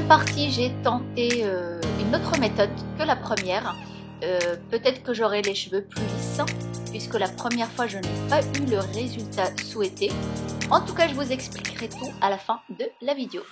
partie, j'ai tenté une autre méthode que la première. Peut-être que j'aurai les cheveux plus lisses, puisque la première fois, je n'ai pas eu le résultat souhaité. En tout cas, je vous expliquerai tout à la fin de la vidéo.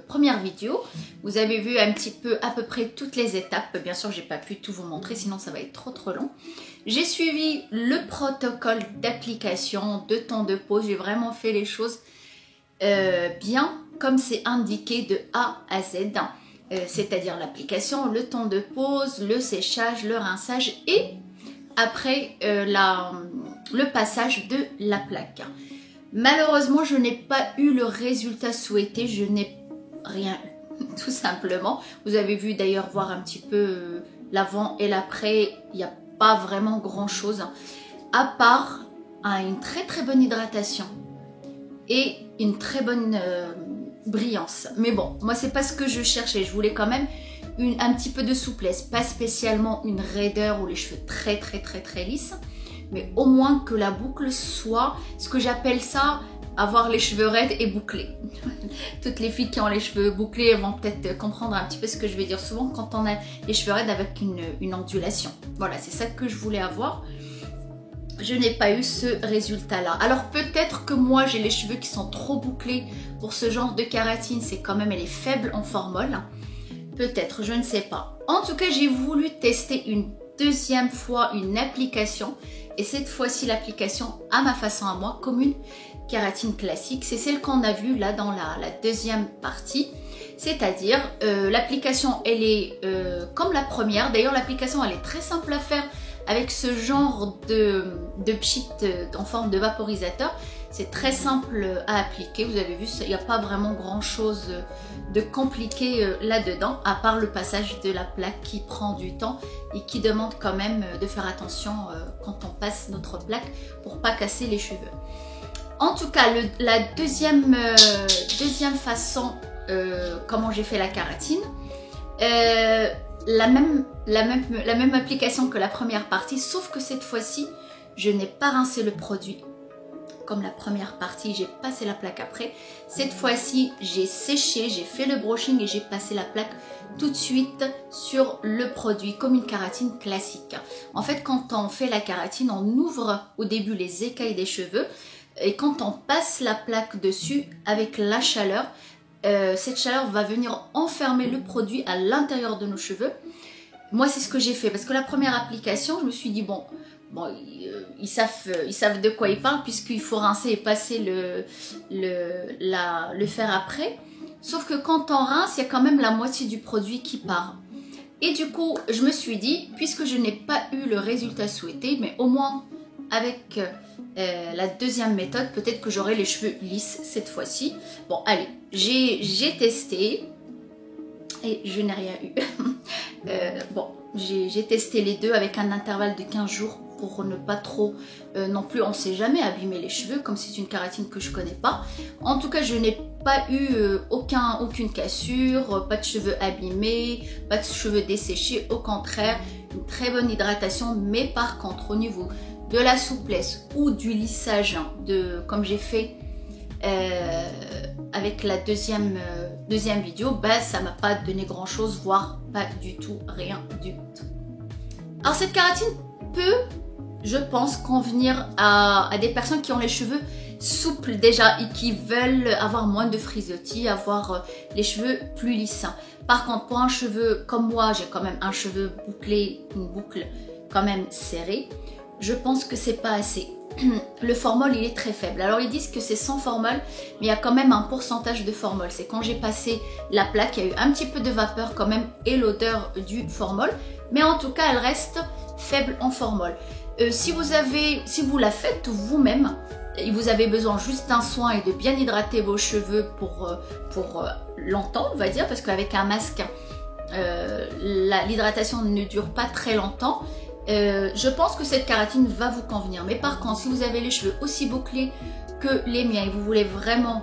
Première vidéo, vous avez vu un petit peu à peu près toutes les étapes. Bien sûr, j'ai pas pu tout vous montrer, sinon ça va être trop long. J'ai suivi le protocole d'application, de temps de pause. J'ai vraiment fait les choses bien comme c'est indiqué de A à Z, c'est-à-dire l'application, le temps de pause, le séchage, le rinçage et après le passage de la plaque. Malheureusement, je n'ai pas eu le résultat souhaité, je n'ai rien eu, tout simplement. Vous avez vu d'ailleurs voir un petit peu l'avant et l'après, il n'y a pas vraiment grand chose, à part une très bonne hydratation et une très bonne brillance. Mais bon, moi c'est pas ce que je cherchais, je voulais quand même un petit peu de souplesse, pas spécialement une raideur ou les cheveux très lisses, mais au moins que la boucle soit ce que j'appelle ça, avoir les cheveux raides et bouclés. Toutes les filles qui ont les cheveux bouclés vont peut-être comprendre un petit peu ce que je vais dire souvent quand on a les cheveux raides avec une ondulation. Voilà, c'est ça que je voulais avoir. Je n'ai pas eu ce résultat-là. Alors peut-être que moi j'ai les cheveux qui sont trop bouclés pour ce genre de kératine, c'est quand même, elle est faible en formol. Peut-être, je ne sais pas. En tout cas, j'ai voulu tester une deuxième fois une application. Et cette fois-ci, l'application à ma façon à moi, comme une kératine classique. C'est celle qu'on a vue là dans la deuxième partie. C'est-à-dire, l'application, elle est comme la première. D'ailleurs, l'application, elle est très simple à faire avec ce genre de pchit en forme de vaporisateur. C'est très simple à appliquer. Vous avez vu, il n'y a pas vraiment grand-chose de compliqué là-dedans, à part le passage de la plaque qui prend du temps et qui demande quand même de faire attention quand on passe notre plaque pour pas casser les cheveux. En tout cas, la deuxième façon, comment j'ai fait la kératine, la même application que la première partie, sauf que cette fois-ci, je n'ai pas rincé le produit. Comme la première partie, j'ai passé la plaque après. Cette fois-ci, j'ai séché, j'ai fait le brushing et j'ai passé la plaque tout de suite sur le produit comme une kératine classique. En fait, quand on fait la kératine, on ouvre au début les écailles des cheveux et quand on passe la plaque dessus avec la chaleur, cette chaleur va venir enfermer le produit à l'intérieur de nos cheveux. Moi, c'est ce que j'ai fait parce que la première application, je me suis dit bon, bon, ils savent de quoi ils parlent puisqu'il faut rincer et passer le fer après. Sauf que quand on rince, il y a quand même la moitié du produit qui part. Et du coup, je me suis dit, puisque je n'ai pas eu le résultat souhaité, mais au moins avec la deuxième méthode, peut-être que j'aurai les cheveux lisses cette fois-ci. Bon, allez, j'ai testé et je n'ai rien eu. Bon, j'ai testé les deux avec un intervalle de 15 jours pour ne pas trop, non plus, on ne sait jamais, abîmer les cheveux, comme c'est une kératine que je ne connais pas. En tout cas, je n'ai pas eu aucune cassure, pas de cheveux abîmés, pas de cheveux desséchés, au contraire, une très bonne hydratation. Mais par contre, au niveau de la souplesse ou du lissage, comme j'ai fait avec la deuxième vidéo, bah, ça m'a pas donné grand chose, voire pas du tout, rien du tout. Alors cette kératine peut, je pense, convenir à des personnes qui ont les cheveux souples déjà et qui veulent avoir moins de frisottis, avoir les cheveux plus lisses. Par contre, pour un cheveu comme moi, j'ai quand même un cheveu bouclé, une boucle quand même serrée, je pense que c'est pas assez. Le formol, il est très faible. Alors ils disent que c'est sans formol, mais il y a quand même un pourcentage de formol. C'est quand j'ai passé la plaque, il y a eu un petit peu de vapeur quand même et l'odeur du formol. Mais en tout cas, elle reste faible en formol. Si vous la faites vous-même, et vous avez besoin juste d'un soin et de bien hydrater vos cheveux pour longtemps, on va dire, parce qu'avec un masque, l'hydratation ne dure pas très longtemps. Je pense que cette kératine va vous convenir. Mais par contre, si vous avez les cheveux aussi bouclés que les miens et vous voulez vraiment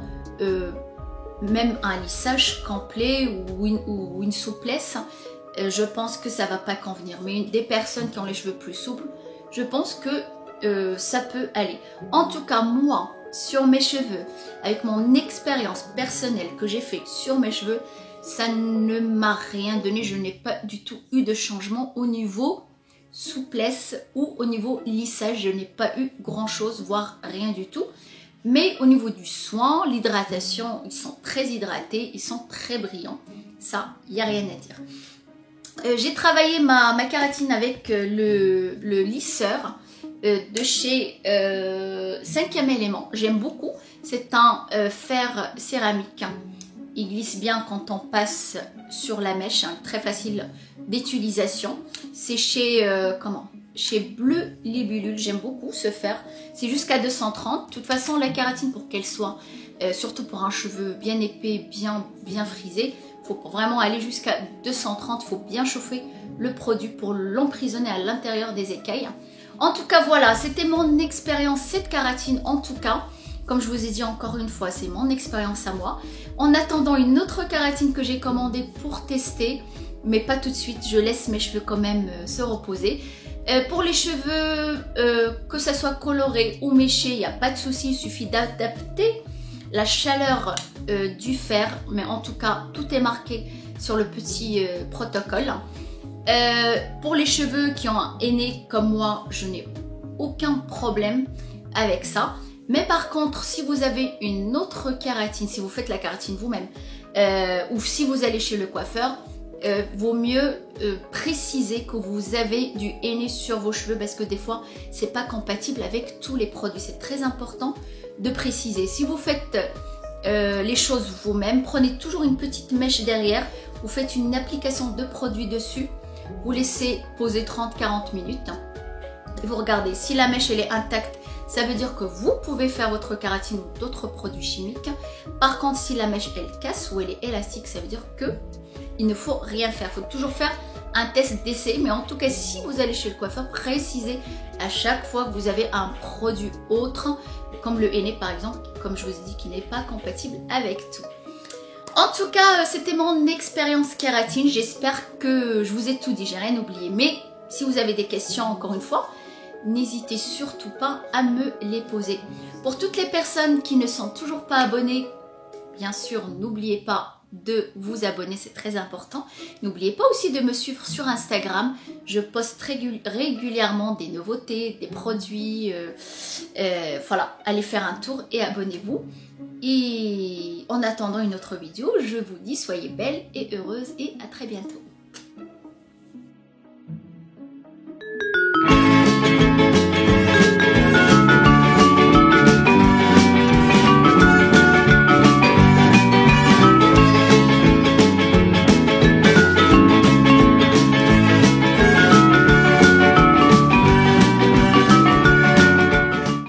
même un lissage complet ou une souplesse, je pense que ça va pas convenir. Mais des personnes qui ont les cheveux plus souples, je pense que ça peut aller. En tout cas, moi, sur mes cheveux, avec mon expérience personnelle que j'ai fait sur mes cheveux, ça ne m'a rien donné. Je n'ai pas du tout eu de changement au niveau souplesse ou au niveau lissage. Je n'ai pas eu grand chose, voire rien du tout. Mais au niveau du soin, l'hydratation, ils sont très hydratés, ils sont très brillants. Ça, il n'y a rien à dire. J'ai travaillé ma kératine avec le lisseur de chez 5e élément. J'aime beaucoup. C'est un fer céramique. Il glisse bien quand on passe sur la mèche, hein, très facile d'utilisation. C'est chez chez Bleu Libellule. J'aime beaucoup ce fer. C'est jusqu'à 230. De toute façon, la kératine, pour qu'elle soit, surtout pour un cheveu bien épais, bien frisé, il faut vraiment aller jusqu'à 230. Il faut bien chauffer le produit pour l'emprisonner à l'intérieur des écailles. En tout cas, voilà, c'était mon expérience, cette kératine en tout cas. Comme je vous ai dit encore une fois, c'est mon expérience à moi. En attendant une autre kératine que j'ai commandée pour tester, mais pas tout de suite, je laisse mes cheveux quand même se reposer. Pour les cheveux, que ça soit coloré ou méché, il n'y a pas de souci, il suffit d'adapter la chaleur du fer. Mais en tout cas, tout est marqué sur le petit protocole. Pour les cheveux qui ont un henné comme moi, je n'ai aucun problème avec ça. Mais par contre, si vous avez une autre kératine, si vous faites la kératine vous-même, ou si vous allez chez le coiffeur, vaut mieux préciser que vous avez du henné sur vos cheveux, parce que des fois, c'est pas compatible avec tous les produits. C'est très important de préciser. Si vous faites les choses vous-même, prenez toujours une petite mèche derrière, vous faites une application de produit dessus, vous laissez poser 30-40 minutes. Et vous regardez, si la mèche elle est intacte, ça veut dire que vous pouvez faire votre kératine ou d'autres produits chimiques. Par contre, si la mèche elle casse ou elle est élastique, ça veut dire que il ne faut rien faire. Il faut toujours faire un test d'essai. Mais en tout cas, si vous allez chez le coiffeur, précisez à chaque fois que vous avez un produit autre, comme le henné par exemple, comme je vous ai dit, qui n'est pas compatible avec tout. En tout cas, c'était mon expérience kératine. J'espère que je vous ai tout dit, j'ai rien oublié. Mais si vous avez des questions, encore une fois, n'hésitez surtout pas à me les poser. Pour toutes les personnes qui ne sont toujours pas abonnées, bien sûr, n'oubliez pas de vous abonner, c'est très important. N'oubliez pas aussi de me suivre sur Instagram. Je poste régulièrement des nouveautés, des produits. Voilà, allez faire un tour et abonnez-vous. Et en attendant une autre vidéo, je vous dis soyez belles et heureuses et à très bientôt.